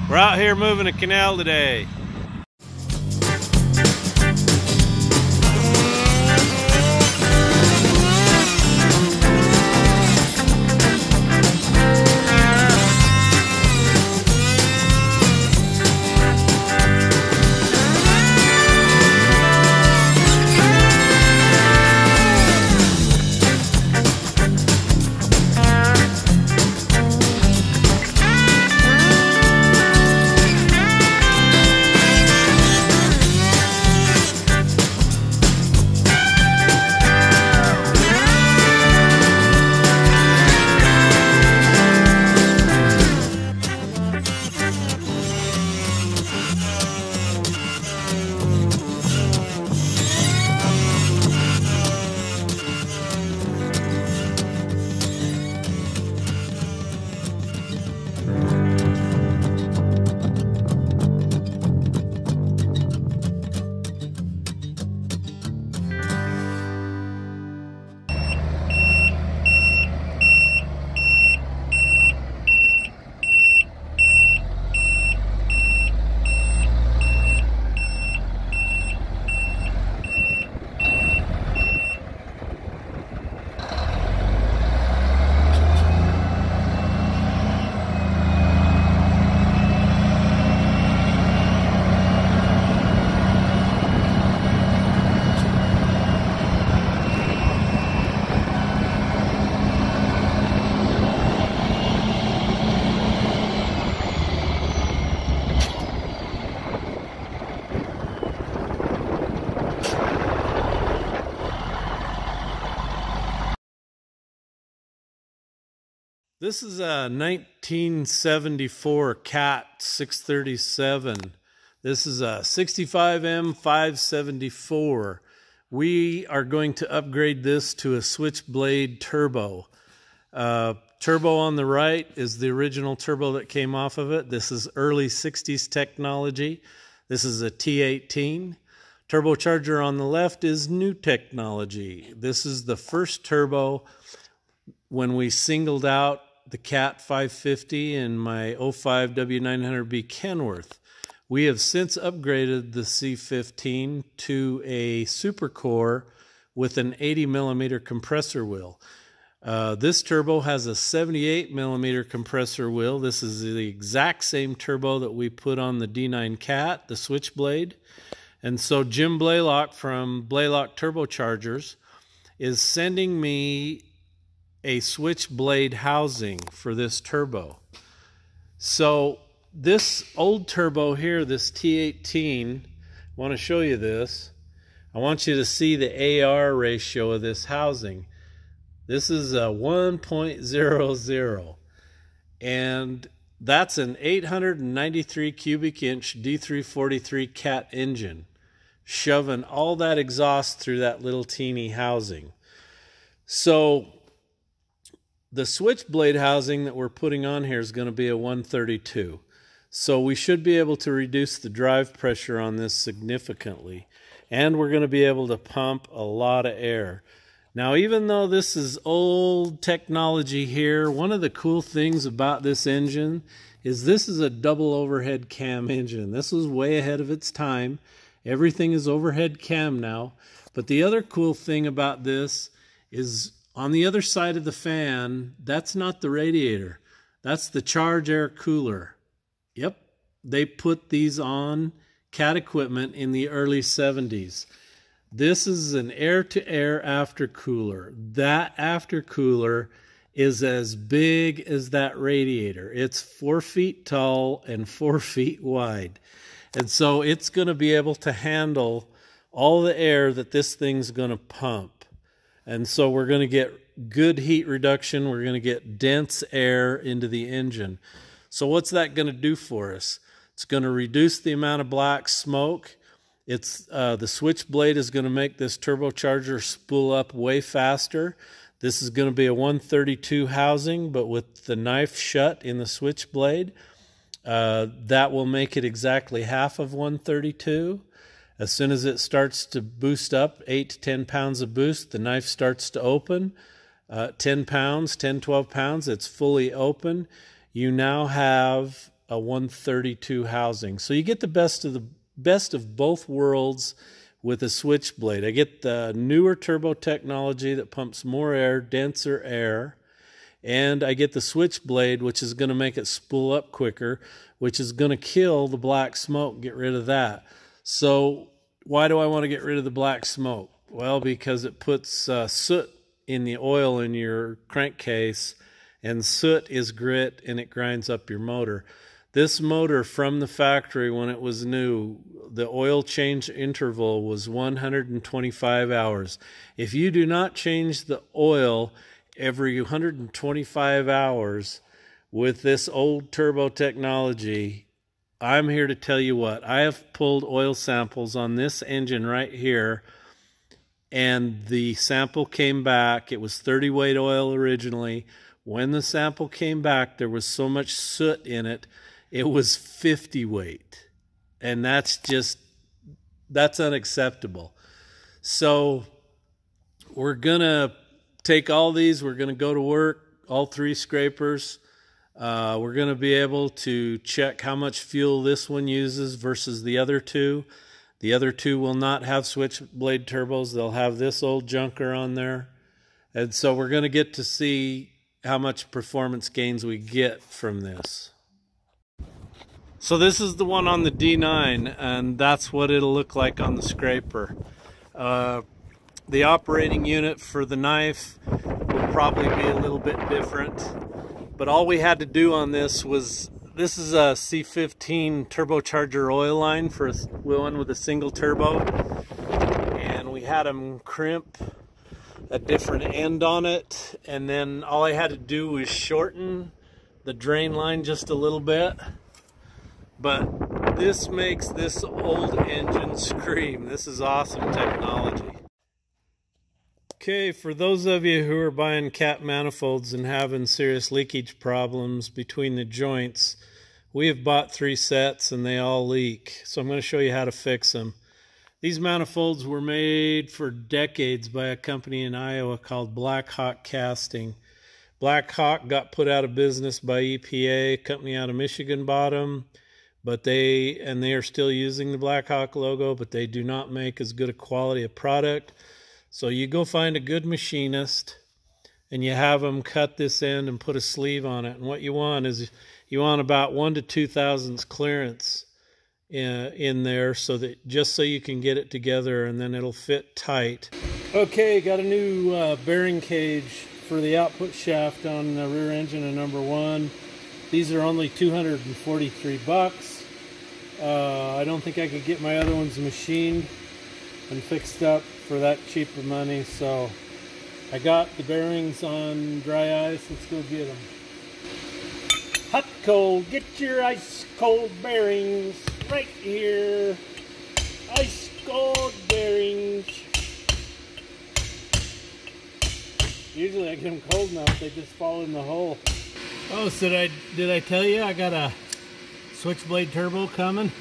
We're out here moving a canal today. This is a 1974 Cat 637. This is a 65M 574. We are going to upgrade this to a Switchblade turbo. Turbo on the right is the original turbo that came off of it. This is early 60s technology. This is a T18. Turbocharger on the left is new technology. This is the first turbo when we singled out the Cat 550 and my 05 W900B Kenworth. We have since upgraded the C15 to a supercore with an 80 millimeter compressor wheel. This turbo has a 78 millimeter compressor wheel. This is the exact same turbo that we put on the D9 Cat, the Switchblade. And so Jim Blaylock from Blaylock Turbochargers is sending me a Switchblade housing for this turbo. So this old turbo here, this T18, I want to show you this. I want you to see the AR ratio of this housing. This is a 1.00, and that's an 893 cubic inch D343 Cat engine, shoving all that exhaust through that little teeny housing. So the Switchblade housing that we're putting on here is going to be a 132. So we should be able to reduce the drive pressure on this significantly. And we're going to be able to pump a lot of air. Now, even though this is old technology here, one of the cool things about this engine is this is a double overhead cam engine. This was way ahead of its time. Everything is overhead cam now. But the other cool thing about this is On the other side of the fan, that's not the radiator. That's the charge air cooler. Yep, they put these on Cat equipment in the early 70s. This is an air-to-air aftercooler. That aftercooler is as big as that radiator. It's 4 feet tall and 4 feet wide. And so it's going to be able to handle all the air that this thing's going to pump. And so we're going to get good heat reduction. We're going to get dense air into the engine. So what's that going to do for us? It's going to reduce the amount of black smoke. The switchblade is going to make this turbocharger spool up way faster. This is going to be a 132 housing, but with the knife shut in the switchblade, that will make it exactly half of 132. As soon as it starts to boost up, 8 to 10 pounds of boost, the knife starts to open. 10 pounds, 10, 12 pounds, it's fully open. You now have a 132 housing. So you get the best of both worlds with a switchblade. I get the newer turbo technology that pumps more air, denser air, and I get the switchblade, which is going to make it spool up quicker, which is going to kill the black smoke, get rid of that. So why do I want to get rid of the black smoke? Well, because it puts soot in the oil in your crankcase, and soot is grit and it grinds up your motor. This motor from the factory, when it was new, the oil change interval was 125 hours. If you do not change the oil every 125 hours with this old turbo technology, I'm here to tell you what. I have pulled oil samples on this engine right here, and the sample came back. It was 30 weight oil originally. When the sample came back, there was so much soot in it, it was 50 weight. And that's unacceptable. So we're going to take all these. We're going to go to work, all 3 scrapers. We're going to be able to check how much fuel this one uses versus the other 2. The other 2 will not have switchblade turbos. They'll have this old junker on there. And so we're going to get to see how much performance gains we get from this. So this is the one on the D9, and that's what it'll look like on the scraper. The operating unit for the knife will probably be a little bit different, but all we had to do on this was, this is a C15 turbocharger oil line for one with a single turbo, and we had them crimp a different end on it, and then all I had to do was shorten the drain line just a little bit. But this makes this old engine scream. This is awesome technology. Okay, for those of you who are buying Cat manifolds and having serious leakage problems between the joints, we have bought 3 sets and they all leak. So I'm going to show you how to fix them. These manifolds were made for decades by a company in Iowa called Black Hawk Casting. Black Hawk got put out of business by EPA. A company out of Michigan bought them. But they are still using the Black Hawk logo, but they do not make as good a quality of product. So you go find a good machinist and you have them cut this end and put a sleeve on it. And what you want is you want about 1 to 2 thousandths clearance in there, so that just so you can get it together and then it'll fit tight. Okay, got a new bearing cage for the output shaft on the rear engine of number 1. These are only 243 bucks. I don't think I could get my other ones machined and fixed up for that cheap of money, so I got the bearings on dry ice. Let's go get them. Hot cold, get your ice cold bearings right here. Ice cold bearings. Usually I get them cold enough, they just fall in the hole. Oh, so did I tell you I got a switchblade turbo coming?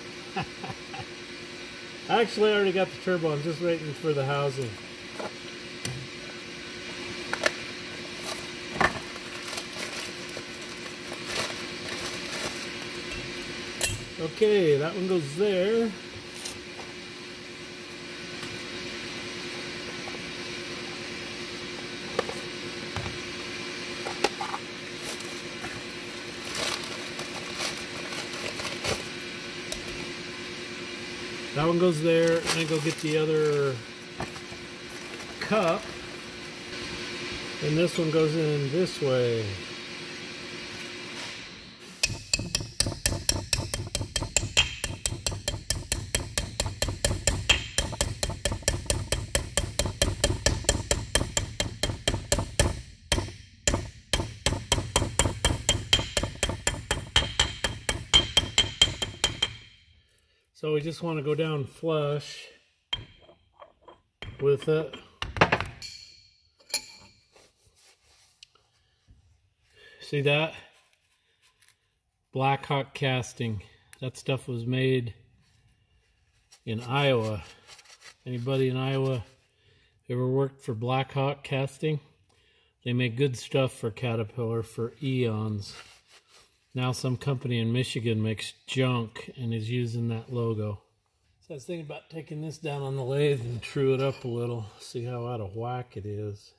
Actually, I already got the turbo. I'm just waiting for the housing. Okay, that one goes there. That one goes there, and I go get the other cup, and this one goes in this way. So we just want to go down flush with it. See that? Blackhawk casting. That stuff was made in Iowa. Anybody in Iowa ever worked for Blackhawk Casting? They make good stuff for Caterpillar for eons. Now some company in Michigan makes junk and is using that logo. So I was thinking about taking this down on the lathe and true it up a little. See how out of whack it is.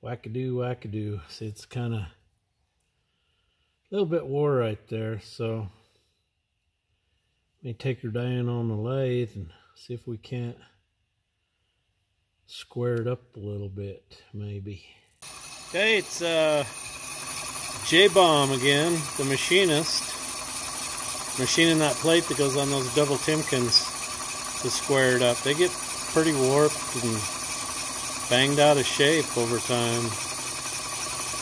Wackadoo, wackadoo. See, it's kind of a little bit wore right there. So let me take her down on the lathe and see if we can't square it up a little bit, maybe. Okay, it's J-Bomb again, the machinist, machining that plate that goes on those double Timkins to square it up. They get pretty warped and banged out of shape over time.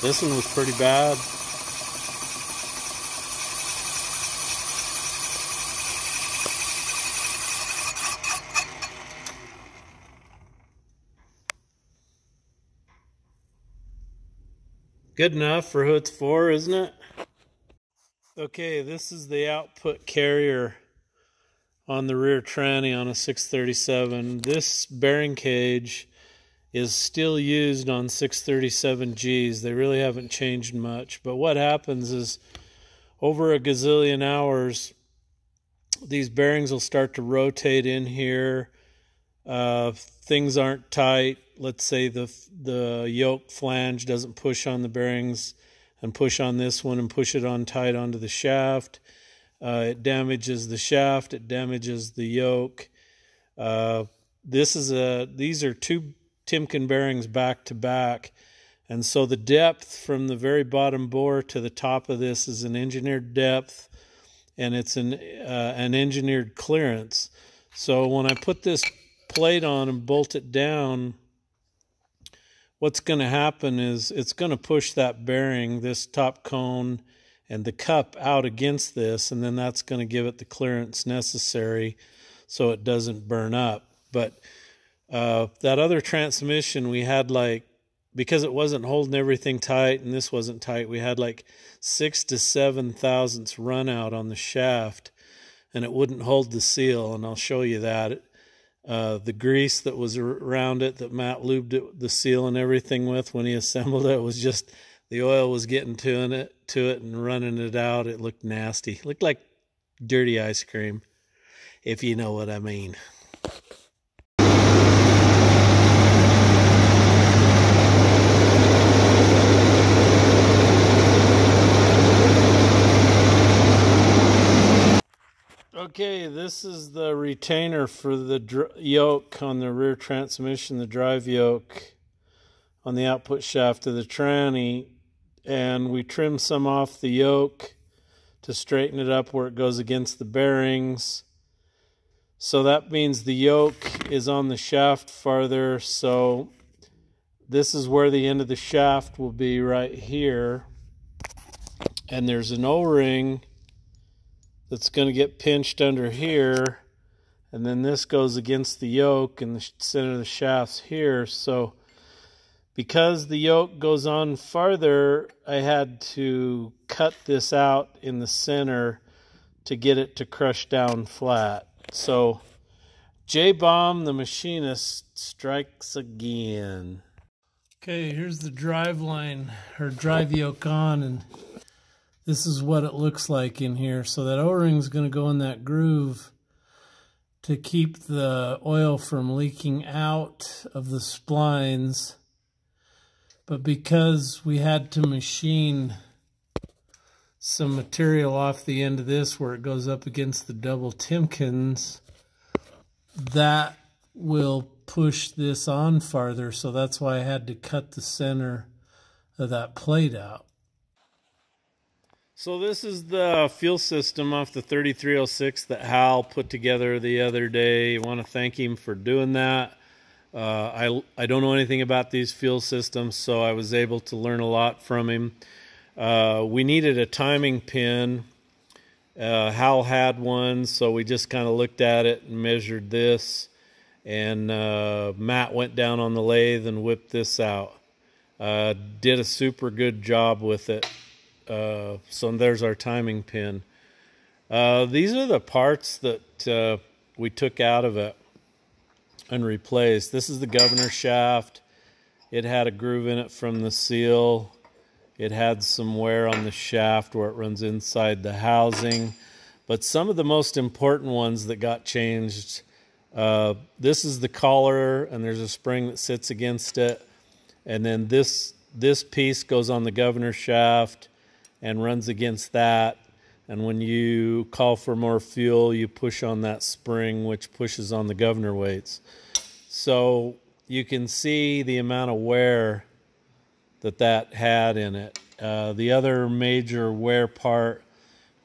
This one was pretty bad. Good enough for who it's for, isn't it? Okay, this is the output carrier on the rear tranny on a 637. This bearing cage is still used on 637Gs. They really haven't changed much. But what happens is over a gazillion hours, these bearings will start to rotate in here. Things aren't tight. Let's say the yoke flange doesn't push on the bearings and push on this one and push it on tight onto the shaft. It damages the shaft. It damages the yoke. These are two Timken bearings back to back, and so the depth from the very bottom bore to the top of this is an engineered depth, and it's an engineered clearance. So when I put this plate on and bolt it down, what's going to happen is it's going to push that bearing, this top cone, and the cup out against this, and then that's going to give it the clearance necessary so it doesn't burn up. But that other transmission, we had because it wasn't holding everything tight and this wasn't tight, we had 6 to 7 thousandths run out on the shaft, and it wouldn't hold the seal, and I'll show you that. The grease that was around it that Matt lubed the seal and everything with when he assembled it was just, the oil was getting to it and running it out. It looked nasty. It looked like dirty ice cream, if you know what I mean. Okay, this is the retainer for the yoke on the rear transmission, the drive yoke on the output shaft of the tranny, and we trim some off the yoke to straighten it up where it goes against the bearings. So that means the yoke is on the shaft farther, so this is where the end of the shaft will be, right here, and there's an O-ring that's going to get pinched under here, and then this goes against the yoke and the center of the shaft's here. So because the yoke goes on farther, I had to cut this out in the center to get it to crush down flat. So J-Bomb, the machinist, strikes again. Okay, here's the drive line, or drive yoke on, and this is what it looks like in here. So that O-ring is going to go in that groove to keep the oil from leaking out of the splines. But because we had to machine some material off the end of this where it goes up against the double Timkins, that will push this on farther. So that's why I had to cut the center of that plate out. So this is the fuel system off the 3306 that Hal put together the other day. I want to thank him for doing that. I don't know anything about these fuel systems, so I was able to learn a lot from him. We needed a timing pin. Hal had one, so we just kind of looked at it and measured this. And Matt went down on the lathe and whipped this out. Did a super good job with it. So there's our timing pin. These are the parts that we took out of it and replaced. This is the governor shaft. It had a groove in it from the seal. It had some wear on the shaft where it runs inside the housing. But some of the most important ones that got changed, this is the collar, and there's a spring that sits against it. And then this piece goes on the governor shaft and runs against that. And when you call for more fuel, you push on that spring, which pushes on the governor weights. So you can see the amount of wear that had in it. The other major wear part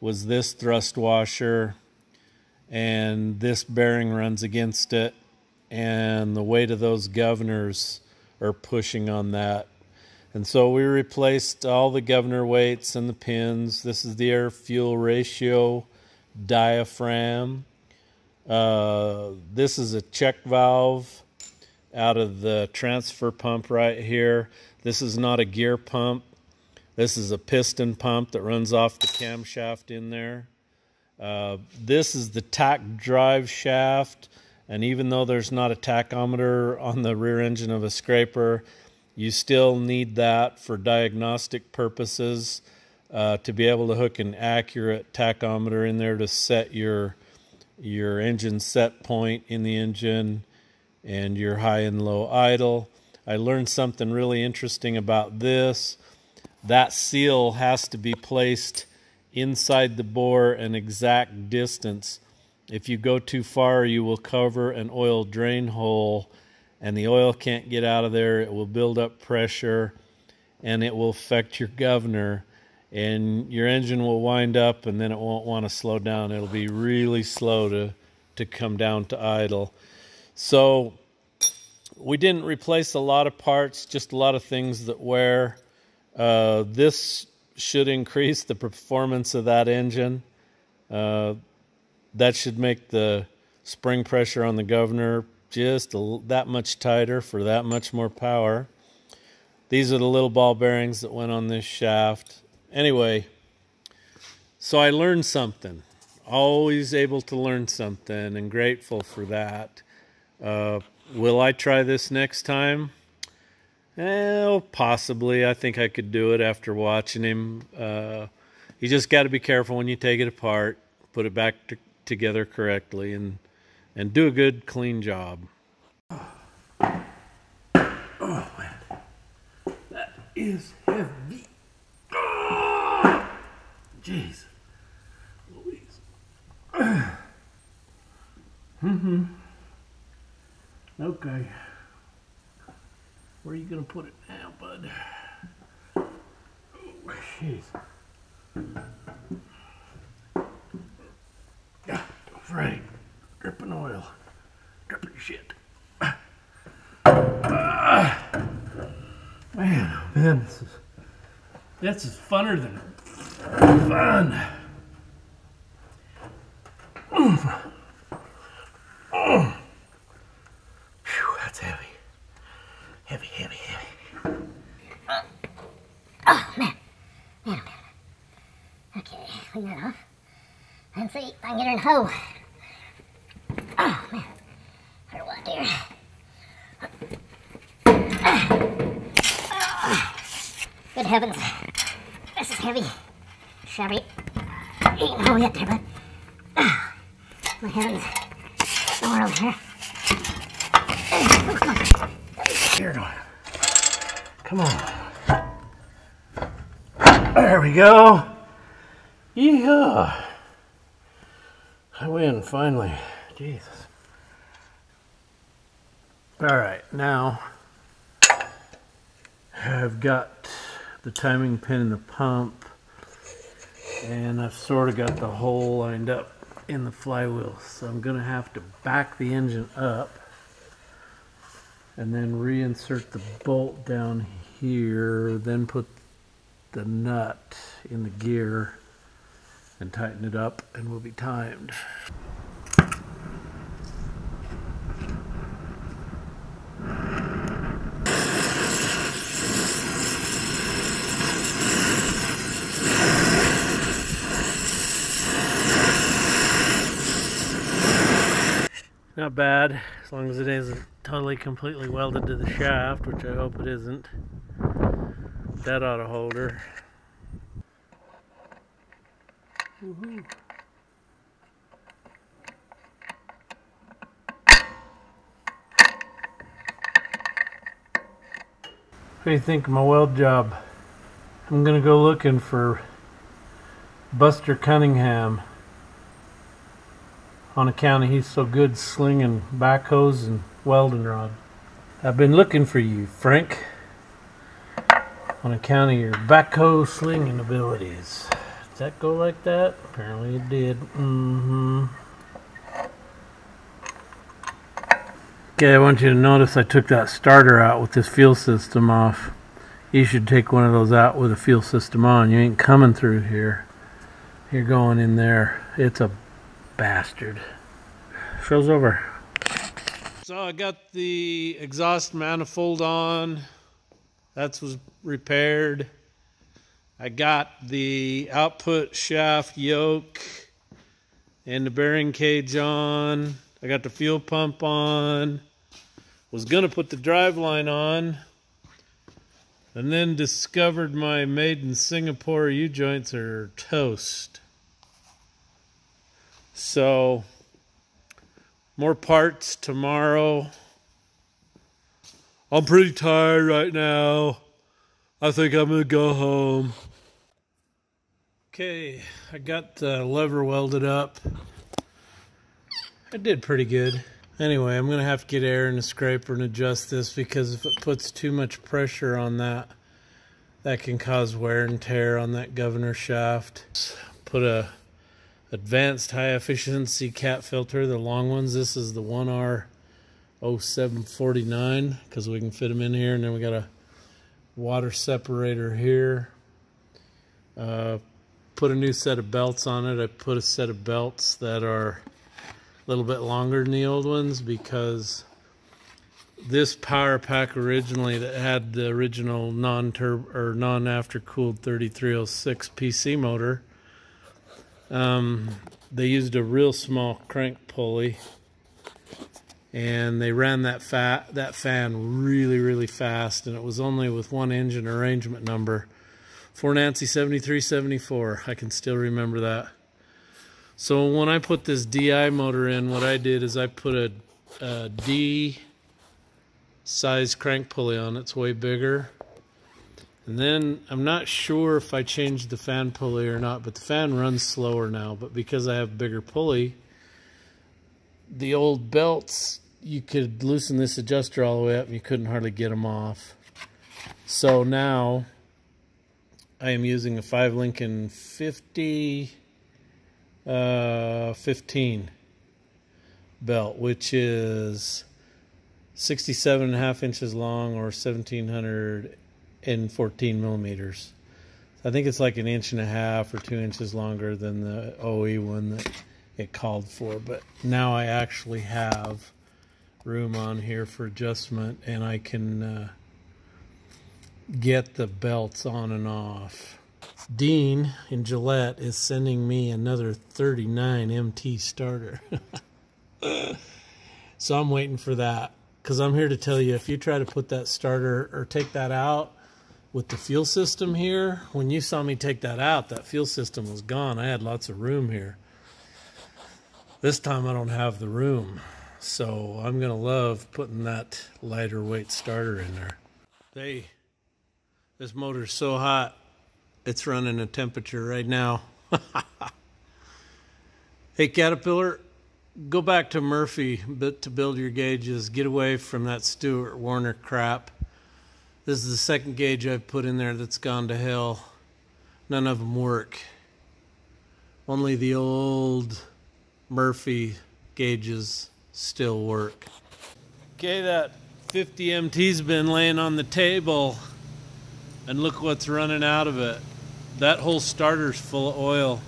was this thrust washer, and this bearing runs against it, and the weight of those governors are pushing on that. And so we replaced all the governor weights and the pins. This is the air-fuel ratio diaphragm. This is a check valve out of the transfer pump right here. This is not a gear pump. This is a piston pump that runs off the camshaft in there. This is the tack drive shaft. And even though there's not a tachometer on the rear engine of a scraper, you still need that for diagnostic purposes to be able to hook an accurate tachometer in there to set your engine set point in the engine and your high and low idle. I learned something really interesting about this. That seal has to be placed inside the bore an exact distance. If you go too far, you will cover an oil drain hole, and the oil can't get out of there. It will build up pressure, and it will affect your governor, and your engine will wind up, and then it won't want to slow down. It'll be really slow to come down to idle. So we didn't replace a lot of parts, just a lot of things that wear. This should increase the performance of that engine. That should make the spring pressure on the governor just that much tighter for that much more power. These are the little ball bearings that went on this shaft. Anyway, so I learned something. Always able to learn something, and grateful for that. Will I try this next time? Possibly. I think I could do it after watching him. You just got to be careful when you take it apart. Put it back together correctly, and do a good, clean job. Oh, man. That is heavy. Oh, jeez. Louise. Okay. Where are you going to put it now, bud? Oh, jeez. Yeah, that's right. Dripping oil. Dripping shit. Man, oh man, this is funner than fun. Phew, that's heavy. Heavy, heavy, heavy. Oh, man. Man, man. Okay, clean that off. And see if I can get her in the hole. Oh, man. Her what, dear? Good heavens. This is heavy. Shabby. Ain't no hole yet there, bud. My heavens. Somewhere over here. Oh, come on. Here, come on. There we go. Yeah, I win finally. Jesus. All right, now I've got the timing pin in the pump, and I've sort of got the hole lined up in the flywheel. So I'm gonna have to back the engine up and then reinsert the bolt down here, then put the nut in the gear and tighten it up, and we'll be timed. Not bad, as long as it isn't totally completely welded to the shaft, which I hope it isn't. That ought to hold her. Woohoo. What do you think of my weld job? I'm gonna go looking for Buster Cunningham, on account of he's so good slinging backhoes and welding rod. I've been looking for you, Frank, on account of your backhoe slinging abilities. Did that go like that? Apparently it did. Okay, I want you to notice I took that starter out with this fuel system off. You should take one of those out with a fuel system on. You ain't coming through here. You're going in there. It's a bastard. Show's over. So I got the exhaust manifold on. That was repaired. I got the output shaft yoke and the bearing cage on. I got the fuel pump on. Was gonna put the drive line on, and then discovered my made in Singapore U-joints are toast. So, more parts tomorrow. I'm pretty tired right now. I think I'm gonna go home. Okay, I got the lever welded up. I did pretty good. Anyway, I'm gonna have to get air in the scraper and adjust this, because if it puts too much pressure on that, that can cause wear and tear on that governor shaft. Put a advanced high efficiency cat filter, the long ones. This is the 1R0749, because we can fit them in here. And then we got a water separator here. Put a new set of belts on it. I put a set of belts that are a little bit longer than the old ones, because this power pack originally that had the original non-turbo or non-after-cooled 3306 PC motor, they used a real small crank pulley, and they ran that fan really fast, and it was only with one engine arrangement number, 4 Nancy 7374. I can still remember that. So when I put this DI motor in, what I did is I put a D size crank pulley on. It's way bigger. And then I'm not sure if I changed the fan pulley or not, but the fan runs slower now. But because I have a bigger pulley, the old belts, you could loosen this adjuster all the way up and you couldn't hardly get them off. So now I am using a 5 Lincoln 15 belt, which is 67.5 inches long, or 1,714 millimeters. I think it's like 1.5 inches or 2 inches longer than the OE one that it called for. But now I actually have room on here for adjustment, and I can get the belts on and off. Dean in Gillette is sending me another 39 MT starter. So I'm waiting for that, because I'm here to tell you, if you try to put that starter or take that out with the fuel system here, when you saw me take that out, that fuel system was gone. I had lots of room here. This time I don't have the room, so I'm gonna love putting that lighter weight starter in there. Hey, this motor's so hot, it's running a temperature right now Hey, Caterpillar, go back to Murphy to build your gauges. Get away from that Stewart Warner crap. This is the second gauge I've put in there that's gone to hell. None of them work. Only the old Murphy gauges still work. Okay, that 50 MT's been laying on the table, and look what's running out of it. That whole starter's full of oil.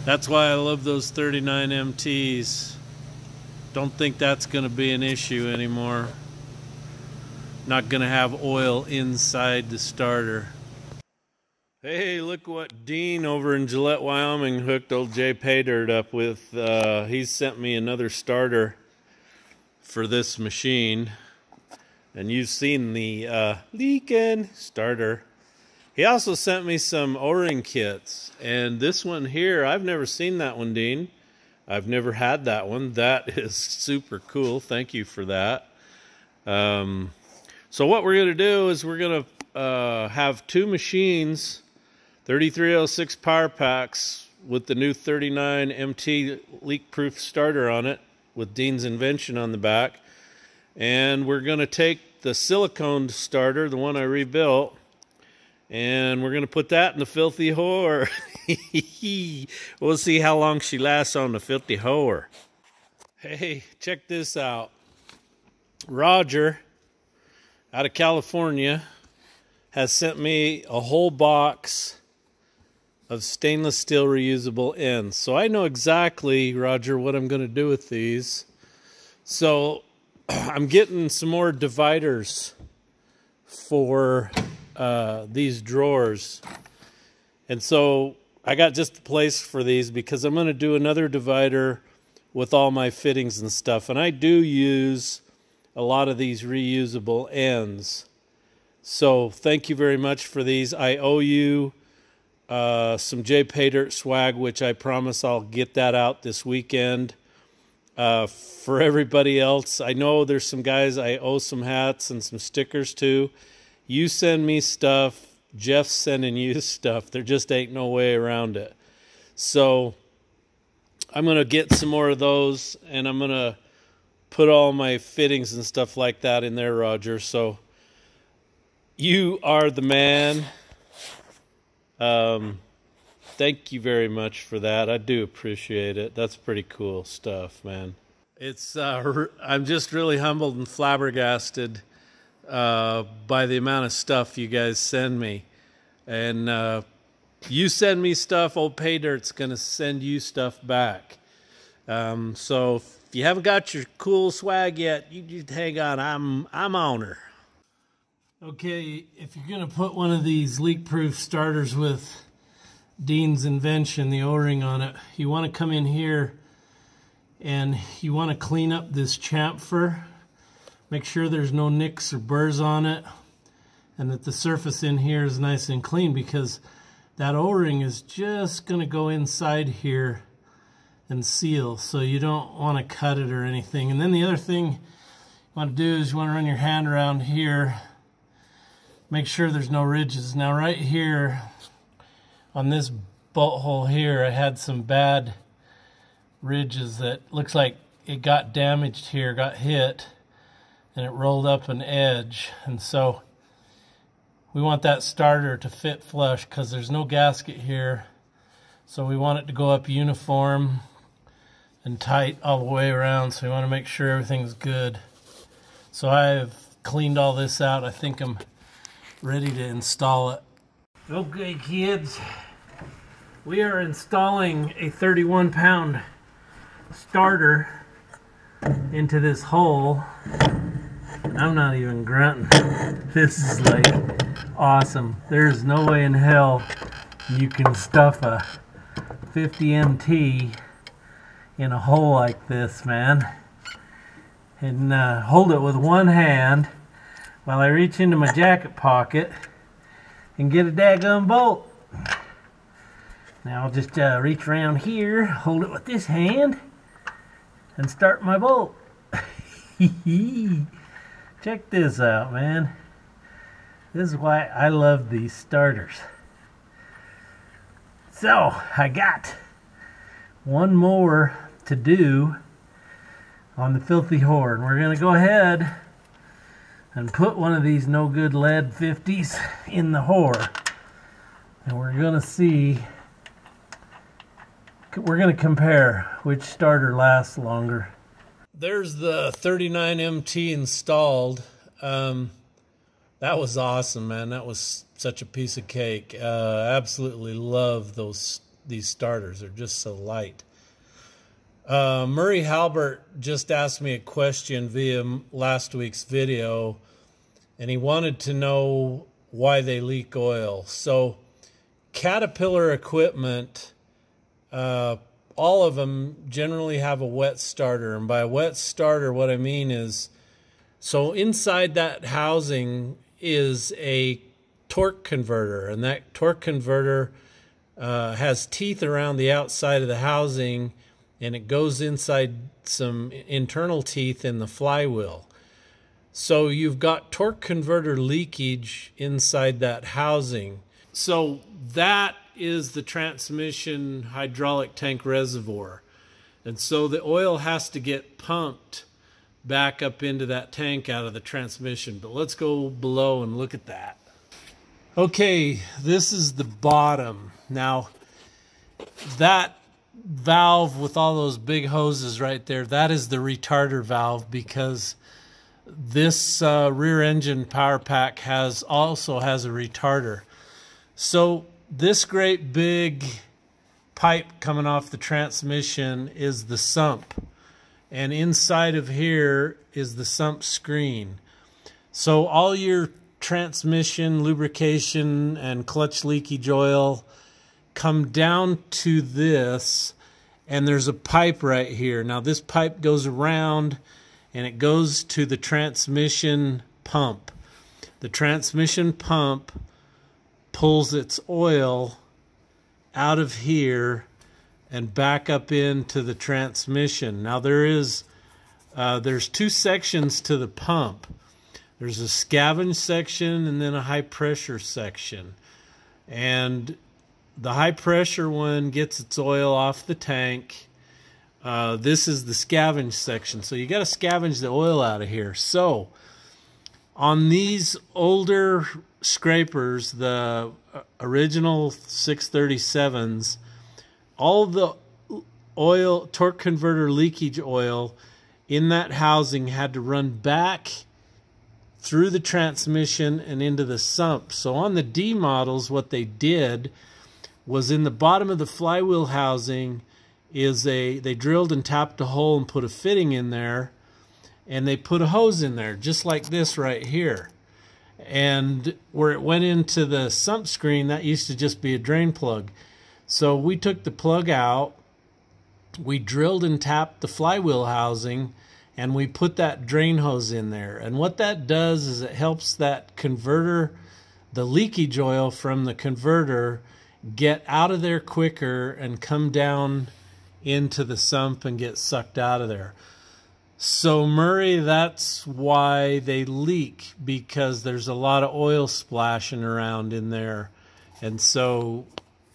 That's why I love those 39 MTs. Don't think that's gonna be an issue anymore. Not gonna have oil inside the starter. Hey, look what Dean over in Gillette, Wyoming hooked old Jay Paydirt up with. He's sent me another starter for this machine. And you've seen the leaking starter. He also sent me some O-ring kits. And this one here, I've never seen that one, Dean. I've never had that one. That is super cool. Thank you for that. So what we're going to do is we're going to have two machines, 3306 power packs with the new 39 MT leak-proof starter on it with Dean's invention on the back. And we're going to take the silicone starter, the one I rebuilt, and we're going to put that in the filthy whore. We'll see how long she lasts on the filthy whore. Hey, check this out. Roger, out of California, has sent me a whole box of stainless steel reusable ends. So I know exactly, Roger, what I'm going to do with these. So I'm getting some more dividers for these drawers. And so I got just the place for these because I'm going to do another divider with all my fittings and stuff. And I do use a lot of these reusable ends. So thank you very much for these. I owe you some Jay Paydirt swag, which I promise I'll get that out this weekend. For everybody else, I know there's some guys I owe some hats and some stickers to. You send me stuff, Jeff's sending you stuff. There just ain't no way around it. So I'm going to get some more of those, and I'm going to put all my fittings and stuff like that in there, Roger. So you are the man. Thank you very much for that. I do appreciate it. That's pretty cool stuff, man. It's I'm just really humbled and flabbergasted by the amount of stuff you guys send me. And you send me stuff, old Paydirt's gonna send you stuff back. So if you haven't got your cool swag yet, you just hang on. I'm on her. Okay, if you're gonna put one of these leak-proof starters with Dean's invention, the O-ring on it, you want to come in here and you want to clean up this chamfer. Make sure there's no nicks or burrs on it, and that the surface in here is nice and clean, because that O-ring is just going to go inside here and seal, so you don't want to cut it or anything. And then the other thing you want to do is you want to run your hand around here, make sure there's no ridges. Now right here on this bolt hole here, I had some bad ridges that looks like it got damaged here, got hit, and it rolled up an edge. And so we want that starter to fit flush because there's no gasket here. So we want it to go up uniform and tight all the way around. So we want to make sure everything's good. So I've cleaned all this out. I think I'm ready to install it. Okay, kids. We are installing a 31-pound starter into this hole. I'm not even grunting. This is like awesome. There's no way in hell you can stuff a 50 MT in a hole like this, man. And hold it with one hand while I reach into my jacket pocket and get a daggone bolt. Now I'll just reach around here, hold it with this hand, and start my bolt. Check this out, man. This is why I love these starters. So I got one more to do on the Filthy Horde. We're going to go ahead and put one of these no good lead 50s in the Horde. And we're going to see, we're going to compare which starter lasts longer. There's the 39MT installed. That was awesome, man. That was such a piece of cake. Absolutely love these starters. They're just so light. Murray Halbert just asked me a question via last week's video, and he wanted to know why they leak oil. So Caterpillar equipment, all of them generally have a wet starter. And by a wet starter, what I mean is, so inside that housing is a torque converter, and that torque converter has teeth around the outside of the housing, and it goes inside some internal teeth in the flywheel. So you've got torque converter leakage inside that housing. So that is the transmission hydraulic tank reservoir. And so the oil has to get pumped back up into that tank out of the transmission. But let's go below and look at that. Okay, this is the bottom. Now, that valve with all those big hoses right there, that is the retarder valve, because this rear engine power pack also has a retarder. So this great big pipe coming off the transmission is the sump, and inside of here is the sump screen. So all your transmission lubrication and clutch leakage oil come down to this, and there's a pipe right here. Now this pipe goes around and it goes to the transmission pump. The transmission pump pulls its oil out of here and back up into the transmission. Now there's two sections to the pump. There's a scavenge section and then a high pressure section. And the high pressure one gets its oil off the tank. This is the scavenge section. So you got to scavenge the oil out of here. So on these older scrapers, the original 637s, all the oil, torque converter leakage oil in that housing had to run back through the transmission and into the sump. So on the D models, what they did was in the bottom of the flywheel housing is they drilled and tapped a hole and put a fitting in there, and they put a hose in there just like this right here. And where it went into the sump screen, that used to just be a drain plug. So we took the plug out, we drilled and tapped the flywheel housing, and we put that drain hose in there. And what that does is it helps that converter, the leakage oil from the converter, get out of there quicker and come down into the sump and get sucked out of there. So Murray, that's why they leak, because there's a lot of oil splashing around in there. And so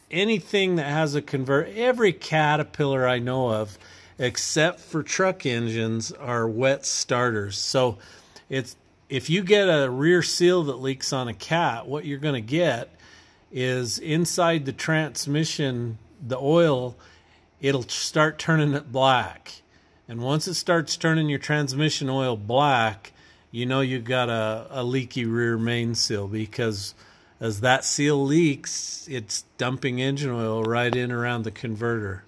anything that has a converter, every Caterpillar I know of, except for truck engines, are wet starters. So if you get a rear seal that leaks on a Cat, what you're going to get is inside the transmission, the oil, it'll start turning it black. And once it starts turning your transmission oil black, you know you've got a leaky rear main seal, because as that seal leaks, it's dumping engine oil right in around the converter.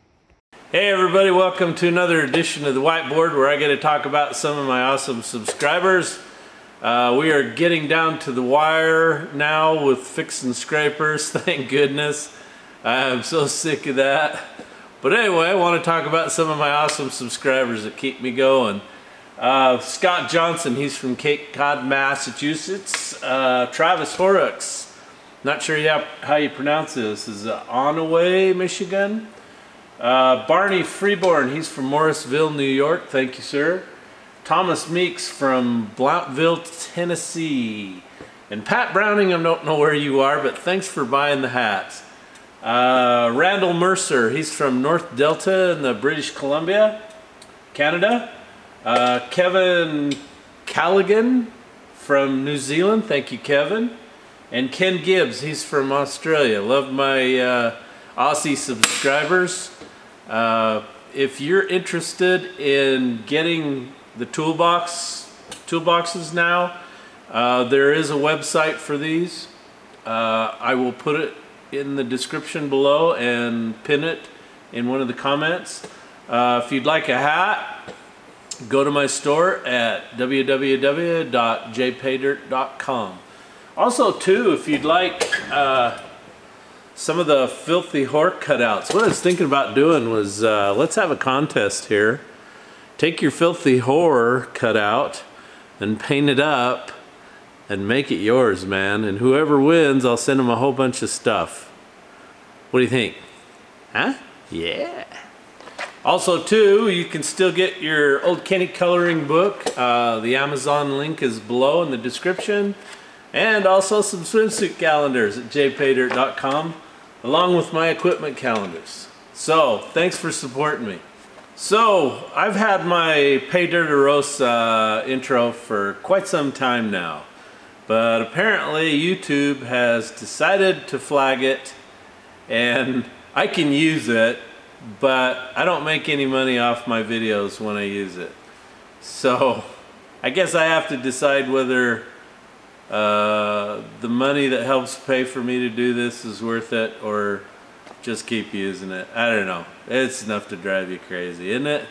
Hey everybody, welcome to another edition of The Whiteboard, where I get to talk about some of my awesome subscribers. We are getting down to the wire now with fixing scrapers, thank goodness. I'm so sick of that. But anyway, I want to talk about some of my awesome subscribers that keep me going. Scott Johnson, he's from Cape Cod, Massachusetts. Travis Horrocks, not sure how you pronounce this, is Onaway, Michigan. Barney Freeborn, he's from Morrisville, New York. Thank you, sir. Thomas Meeks from Blountville, Tennessee. And Pat Browning, I don't know where you are, but thanks for buying the hats. Randall Mercer, he's from North Delta in the British Columbia, Canada. Kevin Callaghan from New Zealand, thank you Kevin. And Ken Gibbs, he's from Australia. Love my Aussie subscribers. If you're interested in getting the toolboxes now, there is a website for these. I will put it in the description below and pin it in one of the comments. If you'd like a hat, go to my store at www.jpaydirt.com. Also too, if you'd like some of the Filthy Whore cutouts, what I was thinking about doing was let's have a contest here. Take your Filthy Whore cutout and paint it up and make it yours, man. And whoever wins, I'll send them a whole bunch of stuff. What do you think? Huh? Yeah. Also too, you can still get your Old Kenny coloring book. The Amazon link is below in the description. And also some swimsuit calendars at jpaydirt.com, along with my equipment calendars. So, thanks for supporting me. So, I've had my Pay Dirtarosa intro for quite some time now. But apparently YouTube has decided to flag it, and I can use it, but I don't make any money off my videos when I use it. So, I guess I have to decide whether the money that helps pay for me to do this is worth it, or just keep using it. I don't know. It's enough to drive you crazy, isn't it?